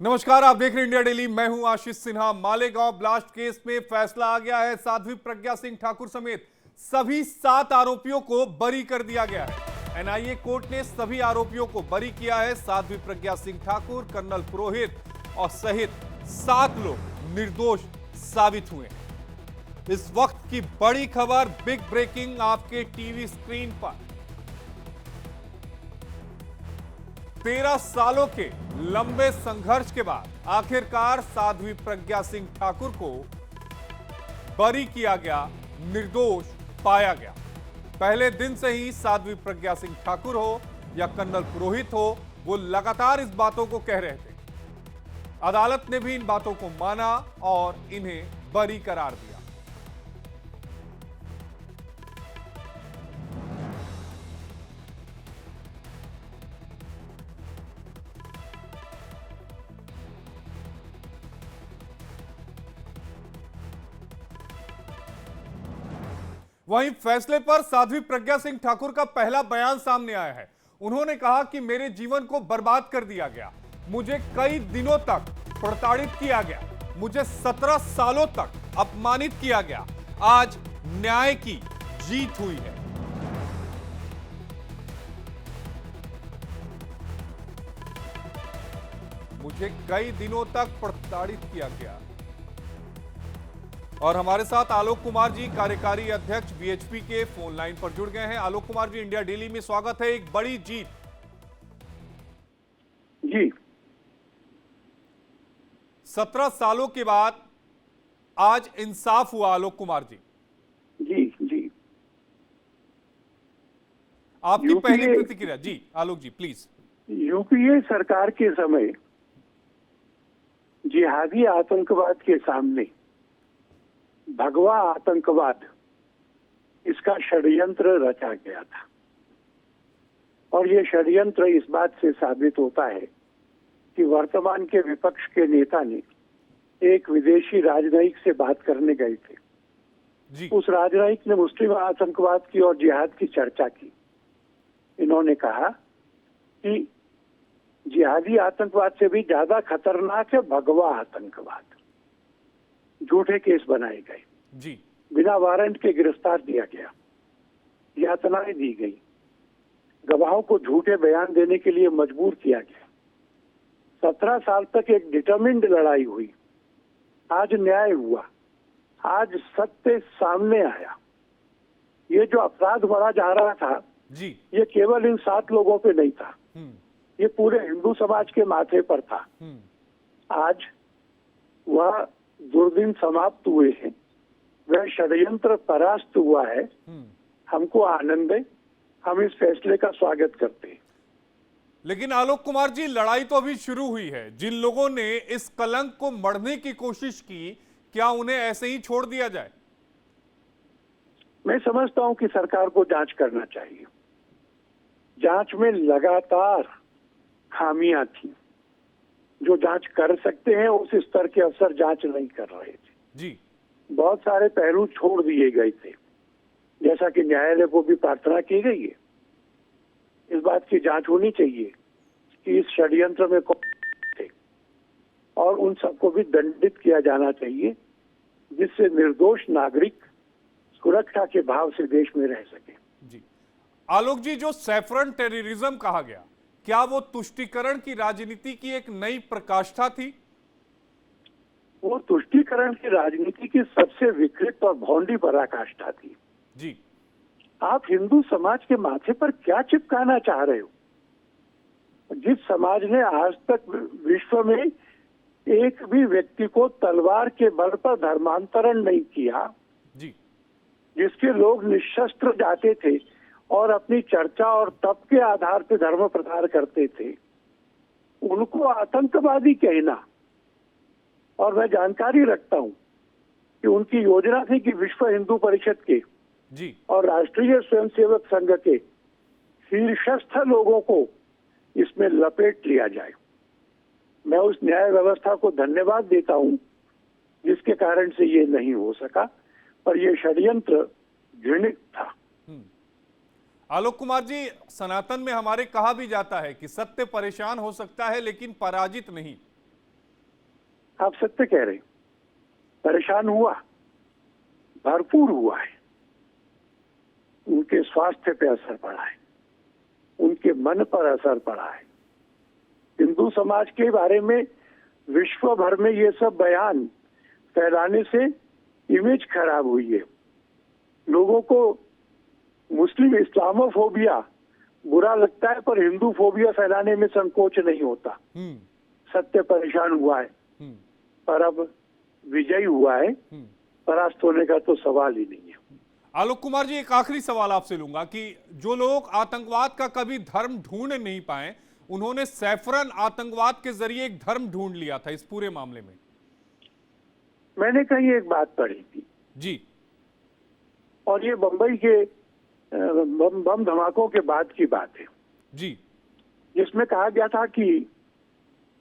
नमस्कार, आप देख रहे हैं इंडिया डेली। मैं हूं आशीष सिन्हा। मालेगांव ब्लास्ट केस में फैसला आ गया है। साध्वी प्रज्ञा सिंह ठाकुर समेत सभी 7 आरोपियों को बरी कर दिया गया है। एनआईए कोर्ट ने सभी आरोपियों को बरी किया है। साध्वी प्रज्ञा सिंह ठाकुर, कर्नल पुरोहित और सहित 7 लोग निर्दोष साबित हुए हैं। इस वक्त की बड़ी खबर, बिग ब्रेकिंग आपके टीवी स्क्रीन पर। 13 सालों के लंबे संघर्ष के बाद आखिरकार साध्वी प्रज्ञा सिंह ठाकुर को बरी किया गया, निर्दोष पाया गया। पहले दिन से ही साध्वी प्रज्ञा सिंह ठाकुर हो या कर्नल पुरोहित हो, वो लगातार इस बातों को कह रहे थे। अदालत ने भी इन बातों को माना और इन्हें बरी करार दिया। वहीं फैसले पर साध्वी प्रज्ञा सिंह ठाकुर का पहला बयान सामने आया है। उन्होंने कहा कि मेरे जीवन को बर्बाद कर दिया गया, मुझे कई दिनों तक प्रताड़ित किया गया, मुझे 17 सालों तक अपमानित किया गया। आज न्याय की जीत हुई है। मुझे कई दिनों तक प्रताड़ित किया गया। और हमारे साथ आलोक कुमार जी, कार्यकारी अध्यक्ष बीएचपी के फोन लाइन पर जुड़ गए हैं। आलोक कुमार जी, इंडिया डेली में स्वागत है। एक बड़ी जीत जी। 17 सालों के बाद आज इंसाफ हुआ। आलोक कुमार जी, जी जी आपकी पहली प्रतिक्रिया। जी आलोक जी, प्लीज। यूपीए सरकार के समय जिहादी आतंकवाद के सामने भगवा आतंकवाद, इसका षड्यंत्र रचा गया था। और ये षड्यंत्र इस बात से साबित होता है कि वर्तमान के विपक्ष के नेता ने एक विदेशी राजनयिक से बात करने गए थे जी। उस राजनयिक ने मुस्लिम आतंकवाद की और जिहाद की चर्चा की। इन्होंने कहा कि जिहादी आतंकवाद से भी ज्यादा खतरनाक है भगवा आतंकवाद। झूठे केस बनाए गए जी। बिना वारंट के गिरफ्तार किया गया, यातनाएं दी गई, गवाहों को झूठे बयान देने के लिए मजबूर किया गया। 17 साल तक एक डिटरमिन्ड लड़ाई हुई। आज न्याय हुआ, आज सत्य सामने आया। ये जो अपराध बढ़ा जा रहा था जी। ये केवल इन 7 लोगों पे नहीं था, ये पूरे हिंदू समाज के माथे पर था। आज वह दुर्दिन समाप्त हुए हैं, वह षड्यंत्र परास्त हुआ है। हमको आनंद है, हम इस फैसले का स्वागत करते हैं। लेकिन आलोक कुमार जी, लड़ाई तो अभी शुरू हुई है। जिन लोगों ने इस कलंक को मढ़ने की कोशिश की, क्या उन्हें ऐसे ही छोड़ दिया जाए? मैं समझता हूं कि सरकार को जांच करना चाहिए। जांच में लगातार खामियां थी। जो जांच कर सकते हैं उस स्तर के अफसर जांच नहीं कर रहे थे जी। बहुत सारे पहलू छोड़ दिए गए थे, जैसा कि न्यायालय को भी प्रार्थना की गई है। इस बात की जांच होनी चाहिए कि इस षड्यंत्र में कौन थे और उन सबको भी दंडित किया जाना चाहिए, जिससे निर्दोष नागरिक सुरक्षा के भाव से देश में रह सके। जी आलोक जी, जो सैफरन टेररिज्म कहा गया, क्या वो तुष्टीकरण की राजनीति की एक नई प्रकाष्ठा थी? वो तुष्टीकरण की राजनीति की सबसे विकृत और भौंडी पराकाष्ठा थी। जी। आप हिंदू समाज के माथे पर क्या चिपकाना चाह रहे हो? जिस समाज ने आज तक विश्व में एक भी व्यक्ति को तलवार के बल पर धर्मांतरण नहीं किया, जी। जिसके लोग निशस्त्र जाते थे और अपनी चर्चा और तप के आधार पर धर्म प्रचार करते थे, उनको आतंकवादी कहना। और मैं जानकारी रखता हूं कि उनकी योजना थी कि विश्व हिंदू परिषद के जी और राष्ट्रीय स्वयंसेवक संघ के शीर्षस्थ लोगों को इसमें लपेट लिया जाए। मैं उस न्याय व्यवस्था को धन्यवाद देता हूं जिसके कारण से ये नहीं हो सका, पर यह षड्यंत्र घृणित था। आलोक कुमार जी, सनातन में हमारे कहा भी जाता है कि सत्य परेशान हो सकता है लेकिन पराजित नहीं। आप सत्य कह रहे हैं, परेशान हुआ, भरपूर हुआ है। उनके स्वास्थ्य पे असर पड़ा है, उनके मन पर असर पड़ा है। हिंदू समाज के बारे में विश्व भर में ये सब बयान फैलाने से इमेज खराब हुई है। लोगों को मुस्लिम इस्लामोफोबिया बुरा लगता है, पर हिंदू फोबिया फैलाने में संकोच नहीं होता। सत्य परेशान हुआ है, पर अब विजयी हुआ है, परास्त होने का तो सवाल ही नहीं है। आलोक कुमार जी, एक आखिरी सवाल आपसे लूंगा कि जो लोग आतंकवाद का कभी धर्म ढूंढ नहीं पाए, उन्होंने सैफरन आतंकवाद के जरिए एक धर्म ढूंढ लिया था इस पूरे मामले में। मैंने कहीं एक बात पढ़ी थी जी, और ये बंबई के बम धमाकों के बाद की बात है जी, जिसमें कहा गया था कि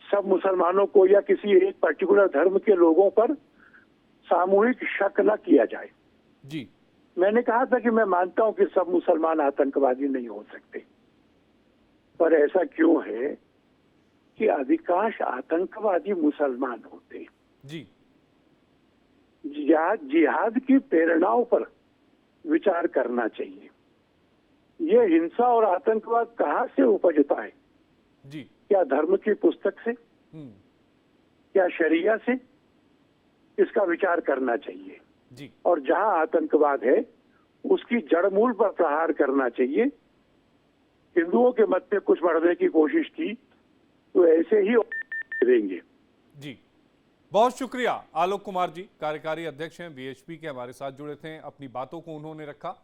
सब मुसलमानों को या किसी एक पर्टिकुलर धर्म के लोगों पर सामूहिक शक न किया जाए। जी, मैंने कहा था कि मैं मानता हूं कि सब मुसलमान आतंकवादी नहीं हो सकते, पर ऐसा क्यों है कि अधिकांश आतंकवादी मुसलमान होते हैं। जी, जिहाद की प्रेरणाओं पर विचार करना चाहिए। ये हिंसा और आतंकवाद कहाँ से उपजता है? जी, क्या धर्म की पुस्तक से, क्या शरिया से? इसका विचार करना चाहिए। जी, और जहां आतंकवाद है उसकी जड़ मूल पर प्रहार करना चाहिए। हिंदुओं के मत में कुछ बढ़ने की कोशिश की तो ऐसे ही देंगे। जी, बहुत शुक्रिया आलोक कुमार जी, कार्यकारी अध्यक्ष हैं वीएचपी के, हमारे साथ जुड़े थे, अपनी बातों को उन्होंने रखा।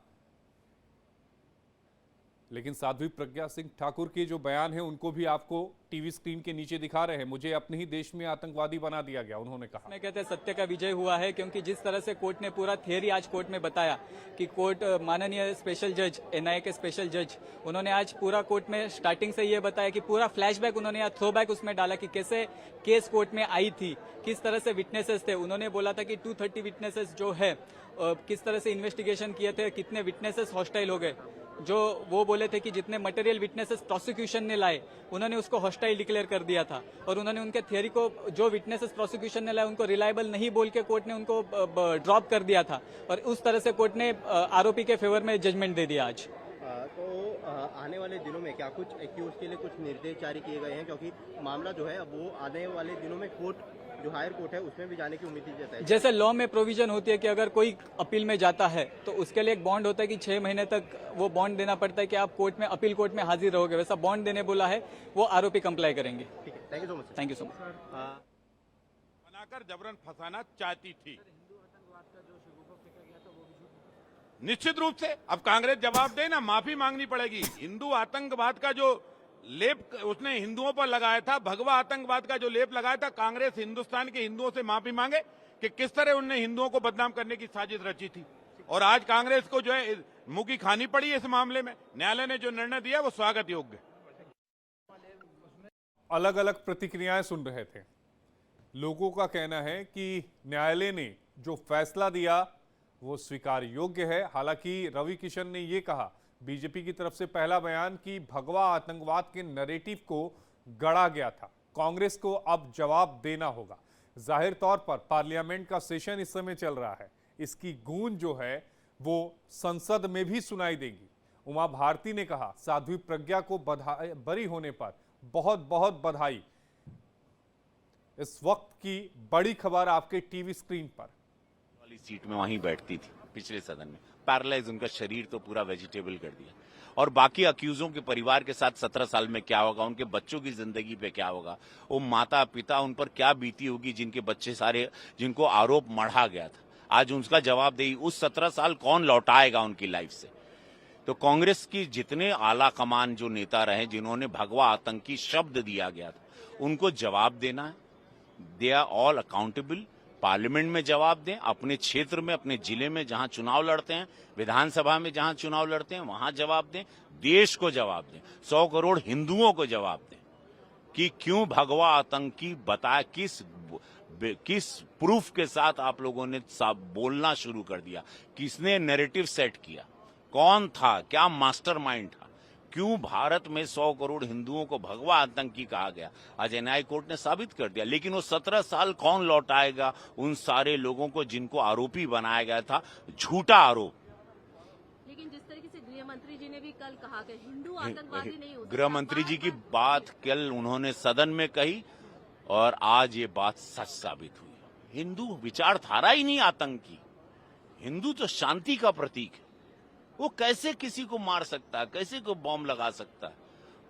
लेकिन साध्वी प्रज्ञा सिंह ठाकुर के जो बयान है उनको भी आपको टीवी स्क्रीन के नीचे दिखा रहे हैं। मुझे अपने ही देश में आतंकवादी बना दिया गया, उन्होंने कहा। मैं कहते हैं सत्य का विजय हुआ है, क्योंकि जिस तरह से कोर्ट ने पूरा थियरी आज कोर्ट में बताया कि कोर्ट माननीय स्पेशल जज एनआईए के स्पेशल जज उन्होंने आज पूरा कोर्ट में स्टार्टिंग से ये बताया कि पूरा फ्लैशबैक उन्होंने या थ्रोबैक उसमें डाला कि कैसे केस कोर्ट में आई थी, किस तरह से विटनेसेस थे। उन्होंने बोला था कि 230 विटनेसेस जो है किस तरह से इन्वेस्टिगेशन किए थे, कितने विटनेसेस हॉस्टाइल हो गए। जो वो बोले थे कि जितने मटेरियल विटनेसेस प्रोसिक्यूशन ने लाए उन्होंने उसको हॉस्टाइल डिक्लेयर कर दिया था, और उन्होंने उनके थियरी को जो विटनेसेस प्रोसिक्यूशन ने लाए उनको रिलायबल नहीं बोल के कोर्ट ने उनको ड्रॉप कर दिया था, और उस तरह से कोर्ट ने आरोपी के फेवर में जजमेंट दे दिया आज। तो आने वाले दिनों में क्या कुछ एक्यूज के लिए कुछ निर्देश जारी किए गए हैं, क्योंकि मामला जो है अब वो आने वाले दिनों में कोर्ट जो हायर कोर्ट है उसमें भी जाने की उम्मीद जताई। जैसे लॉ में प्रोविजन होती है कि अगर कोई अपील में जाता है तो उसके लिए एक बॉन्ड होता है कि 6 महीने तक वो बॉन्ड देना पड़ता है कि आप कोर्ट में अपील कोर्ट में हाजिर रहोगे, वैसा बॉन्ड देने बोला है, वो आरोपी कंप्लाई करेंगे। ठीक है, thank you so much. Thank you so much. बनाकर जबरन फंसाना चाहती थी। निश्चित रूप से अब कांग्रेस जवाब दे ना, माफी मांगनी पड़ेगी। हिंदू आतंकवाद का जो लेप उसने हिंदुओं पर लगाया था, भगवा आतंकवाद का जो लेप लगाया था, कांग्रेस हिंदुस्तान के हिंदुओं से माफी मांगे कि किस तरह उनने हिंदुओं को बदनाम करने की साजिश रची थी। और आज कांग्रेस को जो है मुंह की खानी पड़ी है इस मामले में। न्यायालय ने जो निर्णय दिया वो स्वागत योग्य। अलग अलग प्रतिक्रियाएं सुन रहे थे। लोगों का कहना है कि न्यायालय ने जो फैसला दिया वो स्वीकार योग्य है। हालांकि रवि किशन ने यह कहा, बीजेपी की तरफ से पहला बयान कि भगवा आतंकवाद के नैरेटिव को गढ़ा गया था, कांग्रेस को अब जवाब देना होगा। जाहिर तौर पर पार्लियामेंट का सेशन इस समय चल रहा है, इसकी गूंज जो है वो संसद में भी सुनाई देगी। उमा भारती ने कहा, साध्वी प्रज्ञा को बरी होने पर बहुत बहुत बधाई। इस वक्त की बड़ी खबर आपके टीवी स्क्रीन पर। वाली सीट में वहीं बैठती थी पिछले सदन में, पैरालाइज उनका शरीर तो पूरा वेजिटेबल कर दिया। और बाकी अक्यूजों के परिवार के साथ 17 साल में क्या होगा, उनके बच्चों की जिंदगी पे क्या होगा, वो माता पिता उन पर क्या बीती होगी जिनके बच्चे सारे, जिनको आरोप मढ़ा गया था, आज उनका जवाबदेही उस 17 साल कौन लौटाएगा उनकी लाइफ से। तो कांग्रेस की जितने आला कमान जो नेता रहे जिन्होंने भगवा आतंकी शब्द दिया गया था, उनको जवाब देना है। They are all accountable. Parliament में जवाब दें, अपने क्षेत्र में, अपने जिले में जहां चुनाव लड़ते हैं, विधानसभा में जहां चुनाव लड़ते हैं वहां जवाब दें, देश को जवाब दें, 100 करोड़ हिंदुओं को जवाब दें कि क्यों भगवा आतंकी बताया, किस प्रूफ के साथ आप लोगों ने बोलना शुरू कर दिया, किसने नैरेटिव सेट किया, कौन था, क्या मास्टरमाइंड था, क्यों भारत में 100 करोड़ हिंदुओं को भगवा आतंकी कहा गया, आज एनआईए कोर्ट ने साबित कर दिया। लेकिन वो 17 साल कौन लौटाएगा उन सारे लोगों को जिनको आरोपी बनाया गया था, झूठा आरोप। लेकिन जिस तरीके से गृह मंत्री जी ने भी कल कहा कि हिंदू आतंकवादी नहीं हो सकता, गृह मंत्री जी की बात कल उन्होंने सदन में कही और आज ये बात सच साबित हुई। हिंदू विचारधारा ही नहीं आतंकी, हिंदू तो शांति का प्रतीक है। वो कैसे किसी को मार सकता है, कैसे को बॉम्ब लगा सकता है,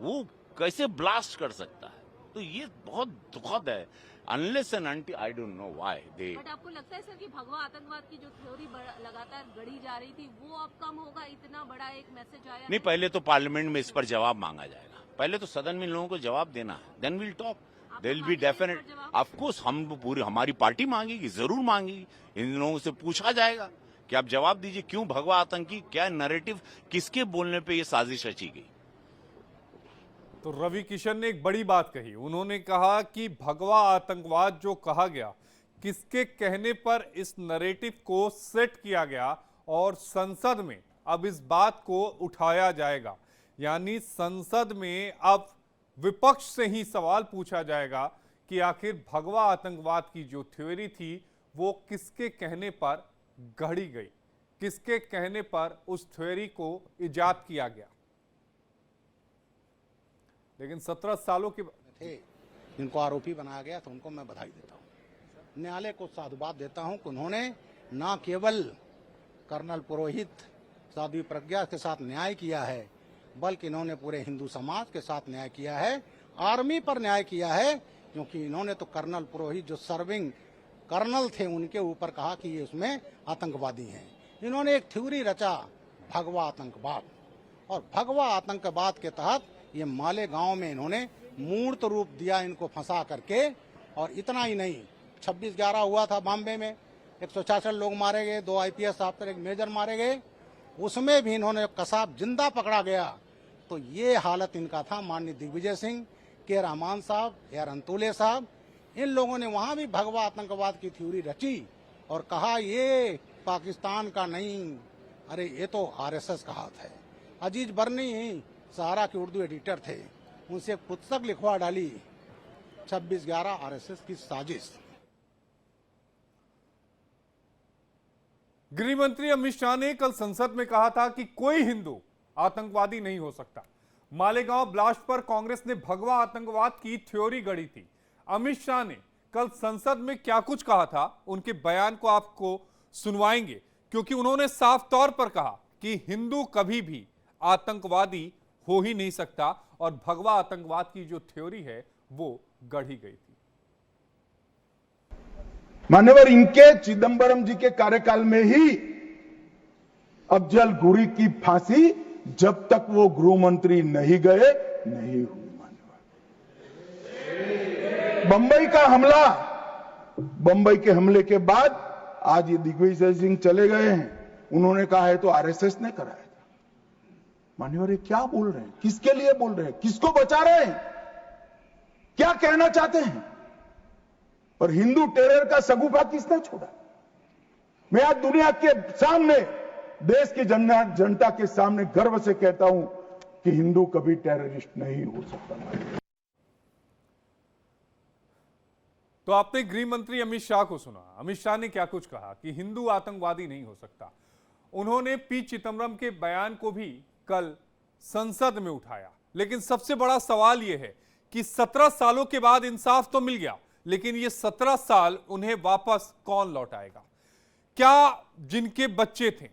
वो कैसे ब्लास्ट कर सकता है, तो ये बहुत दुखद है। Unless and until I don't know why they. But आपको लगता है सर कि भगवा आतंकवाद की जो थ्योरी लगातार गढ़ी जा रही थी वो अब कम होगा, इतना बड़ा एक मैसेज आया? नहीं, पहले तो पार्लियामेंट में इस पर जवाब मांगा जाएगा, पहले तो सदन में लोगों को जवाब देना है, then will talk, there will be definite. Of course हम पूरी हमारी पार्टी मांगेगी, जरूर मांगेगी, इन लोगों से पूछा जाएगा कि आप जवाब दीजिए क्यों भगवा आतंकी, क्या नैरेटिव, किसके बोलने पे ये साजिश रची गई। तो रवि किशन ने एक बड़ी बात कही, उन्होंने कहा कि भगवा आतंकवाद जो कहा गया, किसके कहने पर इस नैरेटिव को सेट किया गया और संसद में अब इस बात को उठाया जाएगा। यानी संसद में अब विपक्ष से ही सवाल पूछा जाएगा कि आखिर भगवा आतंकवाद की जो थ्योरी थी वो किसके कहने पर गढ़ी गई, किसके कहने पर उस थ्योरी को इजाद किया गया। लेकिन 17 सालों के थे जिनको आरोपी बनाया गया तो उनको मैं बधाई देता हूं, न्यायालय को साधुवाद देता हूं कि उन्होंने न केवल कर्नल पुरोहित, साध्वी प्रज्ञा के साथ न्याय किया है, बल्कि इन्होंने पूरे हिंदू समाज के साथ न्याय किया है, आर्मी पर न्याय किया है, क्योंकि इन्होंने तो कर्नल पुरोहित जो सर्विंग कर्नल थे उनके ऊपर कहा कि ये उसमें आतंकवादी हैं। इन्होंने एक थ्योरी रचा भगवा आतंकवाद, और भगवा आतंकवाद के तहत ये मालेगांव में इन्होंने मूर्त रूप दिया इनको फंसा करके। और इतना ही नहीं, 26/11 हुआ था बॉम्बे में, 166 लोग मारे गए, 2 IPS ऑफिसर, एक मेजर मारे गए, उसमें भी इन्होंने कसाब जिंदा पकड़ा गया। तो ये हालत इनका था। माननीय दिग्विजय सिंह, के रहमान साहब, AR अंतुले साहब, इन लोगों ने वहां भी भगवा आतंकवाद की थ्योरी रची और कहा ये पाकिस्तान का नहीं, अरे ये तो RSS का हाथ है। अजीज बर्नी सहारा के उर्दू एडिटर थे, उनसे एक पुस्तक लिखवा डाली 26/11 RSS की साजिश। गृह मंत्री अमित शाह ने कल संसद में कहा था कि कोई हिंदू आतंकवादी नहीं हो सकता। मालेगांव ब्लास्ट पर कांग्रेस ने भगवा आतंकवाद की थ्योरी गढ़ी थी। अमित शाह ने कल संसद में क्या कुछ कहा था, उनके बयान को आपको सुनवाएंगे, क्योंकि उन्होंने साफ तौर पर कहा कि हिंदू कभी भी आतंकवादी हो ही नहीं सकता और भगवा आतंकवाद की जो थ्योरी है वो गढ़ी गई थी। मान्यवर, इनके चिदंबरम जी के कार्यकाल में ही अफजल गुरी की फांसी जब तक वो गृह मंत्री नहीं गए नहीं हुई। बंबई का हमला, बंबई के हमले के बाद आज ये दिग्विजय सिंह चले गए हैं, उन्होंने कहा है तो RSS ने कराया था। मान्यवर, ये क्या बोल रहे हैं, किसके लिए बोल रहे हैं, किसको बचा रहे हैं, क्या कहना चाहते हैं? और हिंदू टेरर का सगुफा किसने छोड़ा? मैं आज दुनिया के सामने, देश की जनता के सामने गर्व से कहता हूं कि हिंदू कभी टेररिस्ट नहीं हो सकता। तो आपने गृह मंत्री अमित शाह को सुना। अमित शाह ने क्या कुछ कहा कि हिंदू आतंकवादी नहीं हो सकता। उन्होंने पी चिदंबरम के बयान को भी कल संसद में उठाया। लेकिन सबसे बड़ा सवाल यह है कि 17 सालों के बाद इंसाफ तो मिल गया, लेकिन ये 17 साल उन्हें वापस कौन लौटाएगा? क्या जिनके बच्चे थे,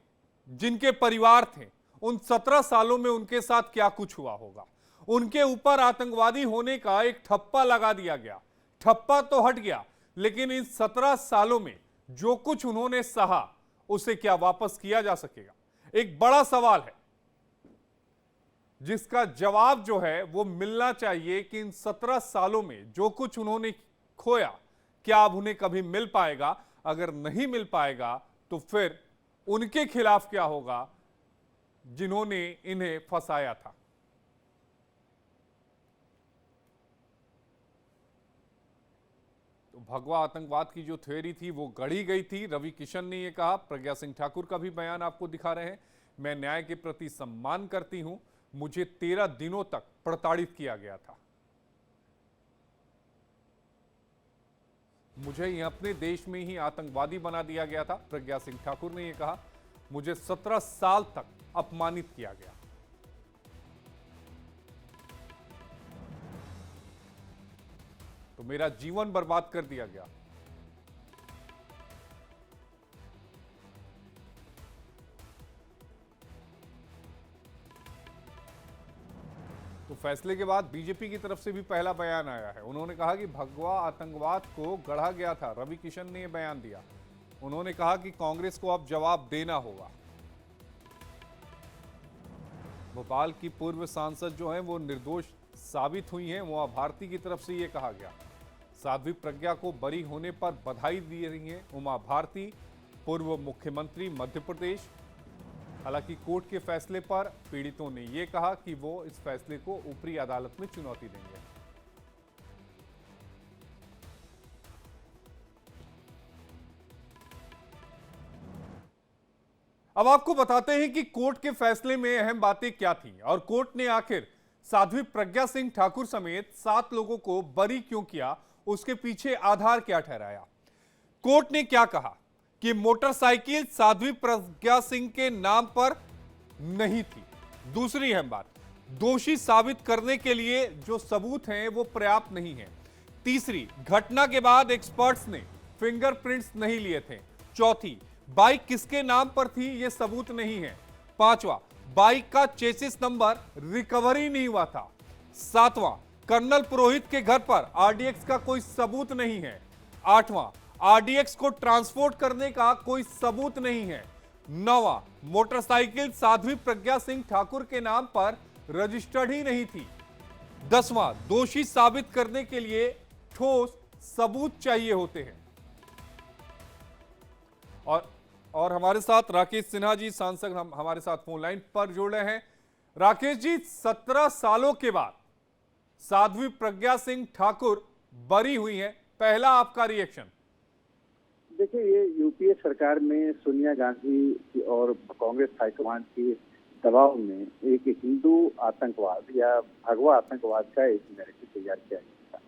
जिनके परिवार थे, उन 17 सालों में उनके साथ क्या कुछ हुआ होगा? उनके ऊपर आतंकवादी होने का एक ठप्पा लगा दिया गया। ठप्पा तो हट गया, लेकिन इन 17 सालों में जो कुछ उन्होंने सहा उसे क्या वापस किया जा सकेगा? एक बड़ा सवाल है जिसका जवाब जो है वो मिलना चाहिए कि इन 17 सालों में जो कुछ उन्होंने खोया, क्या अब उन्हें कभी मिल पाएगा? अगर नहीं मिल पाएगा तो फिर उनके खिलाफ क्या होगा जिन्होंने इन्हें फंसाया था? तो भगवा आतंकवाद की जो थ्योरी थी वो गढ़ी गई थी। रवि किशन ने यह कहा। प्रज्ञा सिंह ठाकुर का भी बयान आपको दिखा रहे हैं। मैं न्याय के प्रति सम्मान करती हूं, मुझे 13 दिनों तक प्रताड़ित किया गया था। मुझे यह अपने देश में ही आतंकवादी बना दिया गया था। प्रज्ञा सिंह ठाकुर ने यह कहा, मुझे 17 साल तक अपमानित किया गया। तो मेरा जीवन बर्बाद कर दिया गया। तो फैसले के बाद बीजेपी की तरफ से भी पहला बयान आया है। उन्होंने कहा कि भगवा आतंकवाद को गढ़ा गया था। रवि किशन ने यह बयान दिया। उन्होंने कहा कि कांग्रेस को अब जवाब देना होगा। भोपाल की पूर्व सांसद जो हैं वो निर्दोष साबित हुई हैं। उमा भारती की तरफ से यह कहा गया। साध्वी प्रज्ञा को बरी होने पर बधाई दी रही हैं उमा भारती, पूर्व मुख्यमंत्री मध्य प्रदेश। हालांकि कोर्ट के फैसले पर पीड़ितों ने यह कहा कि वो इस फैसले को ऊपरी अदालत में चुनौती देंगे। अब आपको बताते हैं कि कोर्ट के फैसले में अहम बातें क्या थीं और कोर्ट ने आखिर साध्वी प्रज्ञा सिंह ठाकुर समेत 7 लोगों को बरी क्यों किया, उसके पीछे आधार क्या ठहराया। कोर्ट ने क्या कहा कि मोटरसाइकिल साध्वी प्रज्ञा सिंह के नाम पर नहीं थी। दूसरी अहम बात, दोषी साबित करने के लिए जो सबूत हैं वो पर्याप्त नहीं है। तीसरी, घटना के बाद एक्सपर्ट्स ने फिंगरप्रिंट्स नहीं लिए थे। चौथी, बाइक किसके नाम पर थी ये सबूत नहीं है। पांचवा, बाइक का चेसिस नंबर रिकवरी नहीं हुआ था। सातवां, कर्नल पुरोहित के घर पर आरडीएक्स का कोई सबूत नहीं है। आठवां, आरडीएक्स को ट्रांसपोर्ट करने का कोई सबूत नहीं है। नौवां, मोटरसाइकिल साध्वी प्रज्ञा सिंह ठाकुर के नाम पर रजिस्टर्ड ही नहीं थी। 10वां, दोषी साबित करने के लिए ठोस सबूत चाहिए होते हैं। और हमारे साथ राकेश सिन्हा जी सांसद हमारे साथ फोन लाइन पर जुड़ रहे हैं। राकेश जी, 17 सालों के बाद साध्वी प्रज्ञा सिंह ठाकुर बरी हुई हैं, पहला आपका रिएक्शन? देखिए, ये यूपीए सरकार में सोनिया गांधी और कांग्रेस हाईकमान के दबाव में एक हिंदू आतंकवाद या भगवा आतंकवाद का एक नैरेटिव तैयार किया गया था,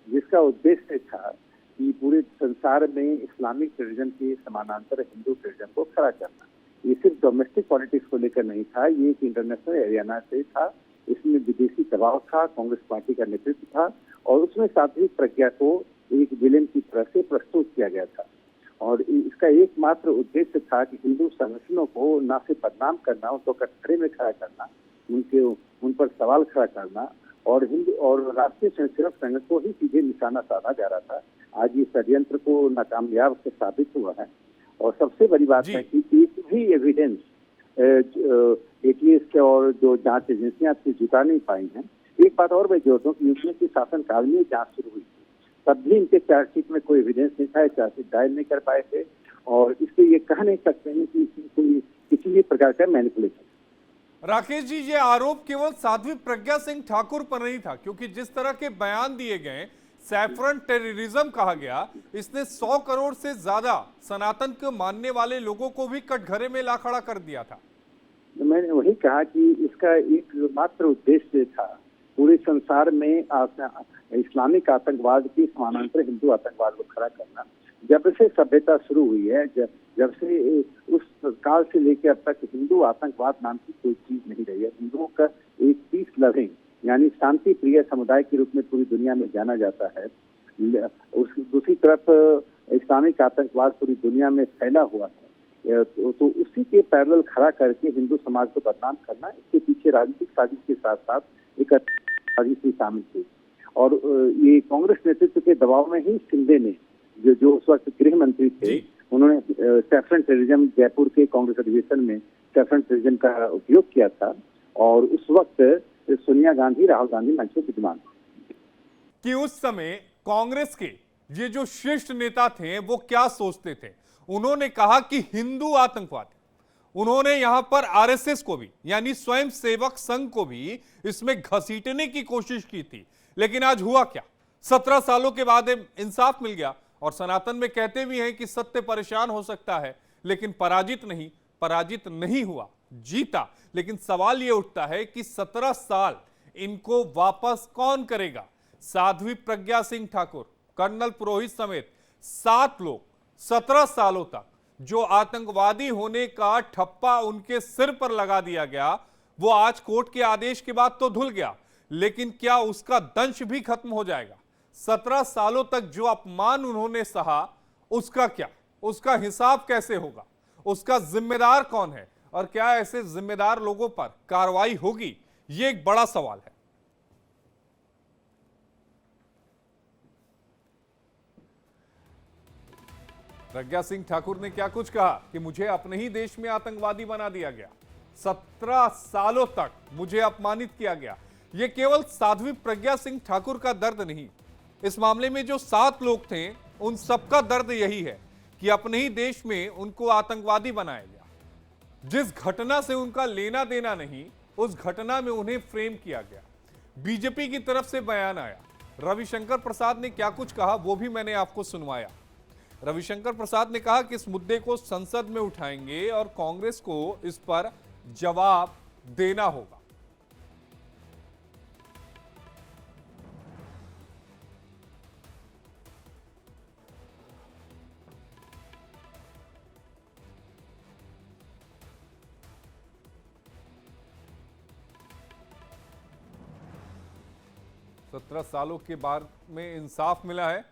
जिसका उद्देश्य था कि पूरे संसार में इस्लामिक टेररिज्म के समानांतर हिंदू टेररिज्म को खड़ा करना। ये सिर्फ डोमेस्टिक पॉलिटिक्स को लेकर नहीं था, ये एक इंटरनेशनल एरियाना से था। इसमें विदेशी दबाव था, कांग्रेस पार्टी का नेतृत्व था और उसमें साध्वी प्रज्ञा को एक विलेन की तरह से प्रस्तुत किया गया था। और इसका एकमात्र उद्देश्य था कि हिंदू संगठनों को न सिर्फ बदनाम करना, उनको कटघरे में खड़ा करना, उन पर सवाल खड़ा करना और हिंदू और राष्ट्रीय स्वयंसेवक संघ को ही सीधे निशाना साधा जा रहा था। आज ये षड्यंत्र को नाकामयाब साबित हुआ है। और सबसे बड़ी बात है कि एक भी एविडेंस एटीएस के और जो जांच एजेंसियां आपसे जुटा नहीं पाई हैं। एक बात और मैं जोड़ दूं कि यूपीए के शासनकाल में जांच शुरू हुई थी, तब भी इनके चार्जशीट में कोई एविडेंस नहीं था, चार्जशीट दायर नहीं कर पाए थे और इसलिए ये कह नहीं सकते हैं कि कोई किसी भी प्रकार का मैनिपुलेशन। राकेश जी, ये आरोप केवल साध्वी प्रज्ञा सिंह ठाकुर पर नहीं था, क्योंकि जिस तरह के बयान दिए गए, सैफरन टेररिज्म कहा गया, इसने 100 करोड़ से ज्यादा सनातन को मानने वाले लोगों को भी कटघरे में ला खड़ा कर दिया था। मैंने वही कहा कि इसका एक मात्र उद्देश्य था पूरे संसार में इस्लामिक आतंकवाद के समानांतर हिंदू आतंकवाद को खड़ा करना। जब से सभ्यता शुरू हुई है, जब से उस काल से लेकर अब तक हिंदू आतंकवाद नाम की कोई चीज नहीं रही है। हिंदुओं का एक पीस लविंग यानी शांति प्रिय समुदाय के रूप में पूरी दुनिया में जाना जाता है। दूसरी तरफ इस्लामिक आतंकवाद पूरी दुनिया में फैला हुआ है, तो उसी के पैरेलल खड़ा करके हिंदू समाज को बदनाम करना, इसके पीछे राजनीतिक साजिश के साथ साथ एक साजिश भी शामिल थी। और ये कांग्रेस नेतृत्व के दबाव में ही शिंदे ने जो उस वक्त गृह मंत्री थे, उन्होंने सैफरन टेररिज्म जयपुर के कांग्रेस अधिवेशन में सैफरन टेररिज्म का उपयोग किया था और उस वक्त सोनिया गांधी, राहुल गांधी मंच पर विद्यमान कि उस समय कांग्रेस के ये जो शीर्ष नेता थे वो क्या सोचते थे। उन्होंने कहा कि हिंदू आतंकवाद, उन्होंने यहां पर आरएसएस को भी यानी स्वयं सेवक संघ को भी इसमें घसीटने की कोशिश की थी। लेकिन आज हुआ क्या? 17 सालों के बाद इंसाफ मिल गया और सनातन में कहते भी हैं कि सत्य परेशान हो सकता है लेकिन पराजित नहीं हुआ। जीता, लेकिन सवाल यह उठता है कि 17 साल इनको वापस कौन करेगा? साध्वी प्रज्ञा सिंह ठाकुर, कर्नल पुरोहित समेत 7 लोग 17 सालों तक जो आतंकवादी होने का ठप्पा उनके सिर पर लगा दिया गया, वो आज कोर्ट के आदेश के बाद तो धुल गया, लेकिन क्या उसका दंश भी खत्म हो जाएगा? 17 सालों तक जो अपमान उन्होंने सहा, उसका क्या? उसका हिसाब कैसे होगा? उसका जिम्मेदार कौन है? और क्या ऐसे जिम्मेदार लोगों पर कार्रवाई होगी? यह एक बड़ा सवाल है। प्रज्ञा सिंह ठाकुर ने क्या कुछ कहा कि मुझे अपने ही देश में आतंकवादी बना दिया गया, 17 सालों तक मुझे अपमानित किया गया। यह केवल साध्वी प्रज्ञा सिंह ठाकुर का दर्द नहीं, इस मामले में जो 7 लोग थे उन सबका दर्द यही है कि अपने ही देश में उनको आतंकवादी बनाया गया। जिस घटना से उनका लेना देना नहीं, उस घटना में उन्हें फ्रेम किया गया। बीजेपी की तरफ से बयान आया, रविशंकर प्रसाद ने क्या कुछ कहा वो भी मैंने आपको सुनवाया। रविशंकर प्रसाद ने कहा कि इस मुद्दे को संसद में उठाएंगे और कांग्रेस को इस पर जवाब देना होगा। सत्रह सालों के बाद में इंसाफ मिला है।